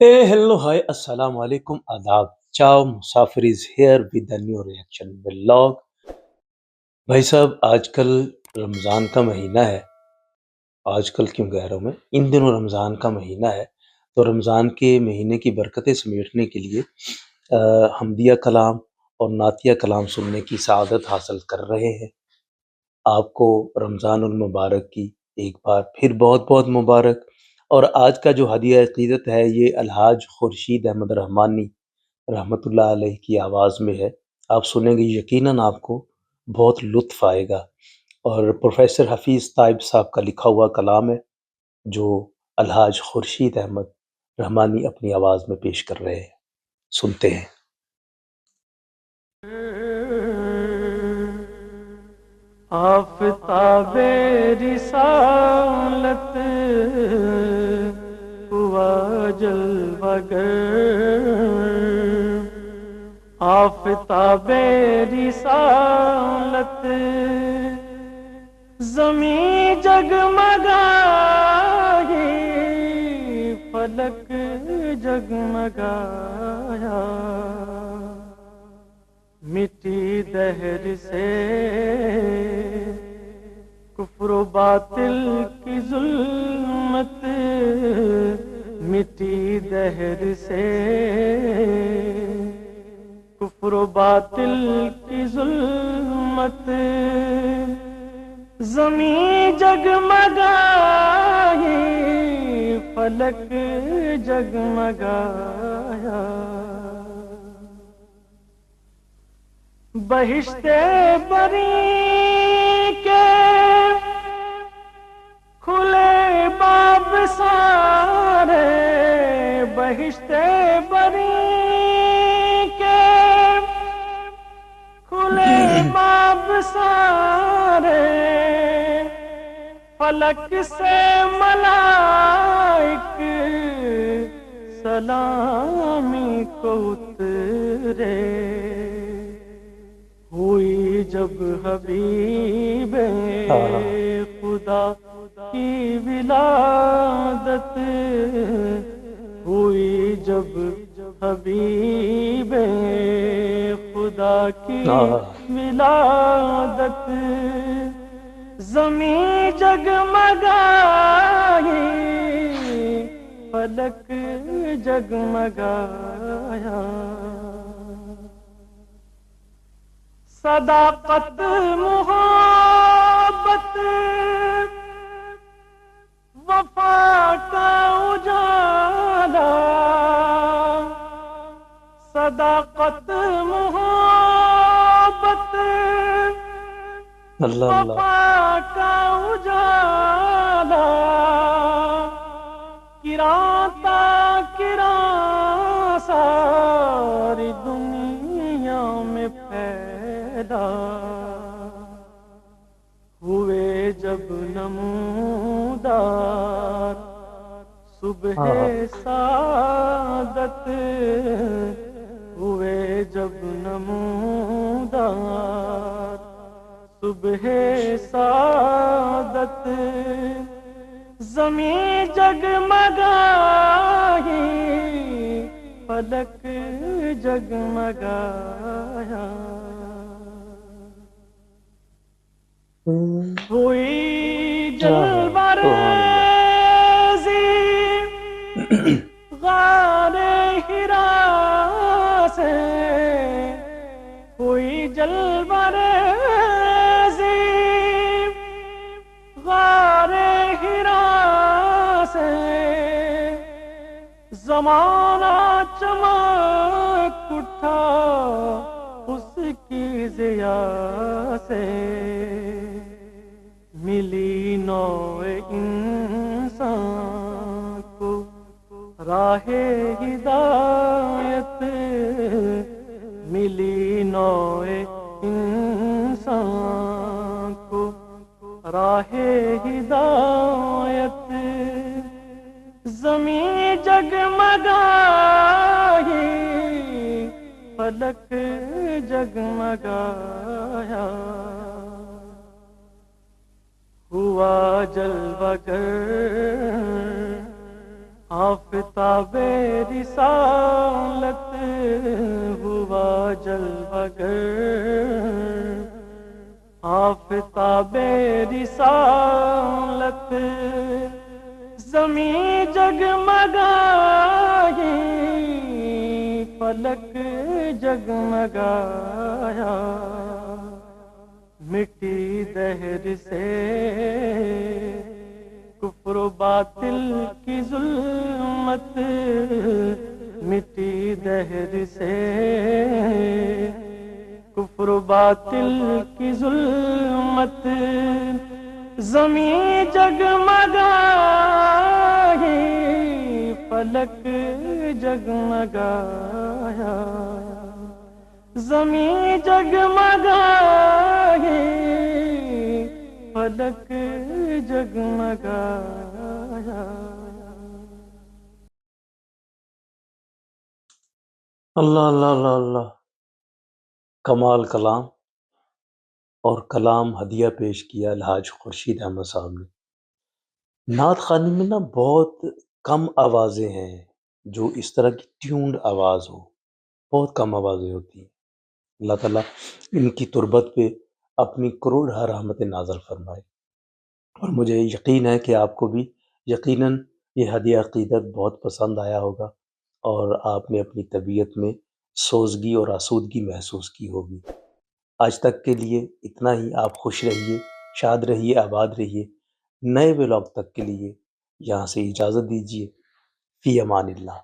Hey, hello, hi, assalamu alaikum, adab. Ciao, Musafir is here with a new reaction vlog. भाई साहब आजकल रमज़ान का महीना है। आजकल क्यों कह रहा हूँ मैं, इन दिनों रमज़ान का महीना है। तो रमज़ान के महीने की बरकतें समेटने के लिए हमदिया कलाम और नातिया कलाम सुनने की सआदत हासिल कर रहे हैं। आपको रमज़ानुल मुबारक की एक बार फिर बहुत बहुत मुबारक। और आज का जो हदीया अक़ीदत है ये अलहाज खुर्शीद अहमद रहमानी रहमतुल्लाह अलैह की आवाज़ में है। आप सुनेंगे यकीनन आपको बहुत लुत्फ़ आएगा। और प्रोफ़ेसर हफ़ीज़ ताइब साहब का लिखा हुआ कलाम है जो अलहाज खुर्शीद अहमद रहमानी अपनी आवाज़ में पेश कर रहे हैं। सुनते हैं। आफ़ताबे रिसालत हुआ जलवागर, आफ़ताबे रिसालत ज़मीं जगमगाई, फलक जगमगाया, मिट्टी दहर से कुफ्र बातिल की जुल्मत, मिट्टी दहर से कुफ्र बातिल की जुल्मत, ज़मीं जगमगाई, फलक जगमगाया, बहिश्ते बरी के खुले बाब सारे, बहिश्ते बरी के खुले बाब सारे, फलक से मलाइक सलामी को उतरे, हुई जब हबीबे खुदा की विलादत, हुई जब हबीबे खुदा की विलादत, ज़मीं जगमगाई, फलक जगमगाया, सदाकत मुहब्बत वफा का उजाला, सदाकत मुहब्बत अल्लाह अल्लाह। वफा का उजाला, किराता किरा सारी दुनिया में फैला, हुए जब नमूदार सुबह सादत, हुए जब नमूदार सुबह सादत, ज़मीं जगमगाई, फलक जगमगाया, हुई जलबरेज़ी गारे हिरा से, हुई जलबरेज़ी गारे हिरा से, ज़माना चमक उठा उसकी ज़िया से, मिली नौए इंसान को राहे हिदायत, मिली नौए इंसान को राहे हिदायत, ज़मीं जगमगाई, फलक जगमगाया, हुआ जलवागर, آفتاب رسالت ہوا جلوہ گر، آفتاب رسالت زمین جگمگائی، فلک جگمگایا، مٹی دہر سے کفر و باطل کی ظلمت، مٹی دہر سے کفر و باطل کی ظلمت، زمین جگمگائی، فلک جگمگایا، زمین جگمگائی، فلک جگمگایا۔ اللہ اللہ اللہ اللہ، کمال کلام، اور کلام ہدیہ پیش کیا الحاج خورشید احمد صاحب نے۔ نعت خوانی میں نا بہت کم آوازیں ہیں جو اس طرح کی ٹیونڈ آواز ہو، بہت کم آوازیں ہوتی ہیں۔ اللہ تعالیٰ ان کی تربت پہ اپنی کروڑ رحمت نازل فرمائے، اور مجھے یقین ہے کہ آپ کو بھی یقیناً یہ ہدیہ عقیدت بہت پسند آیا ہوگا، اور آپ نے اپنی طبیعت میں سوزگی اور آسودگی محسوس کی ہوگی۔ آج تک کے لیے اتنا ہی۔ آپ خوش رہیے، شاد رہیے، آباد رہیے۔ نئے ولاگ تک کے لیے یہاں سے اجازت دیجیے۔ فی امان اللہ۔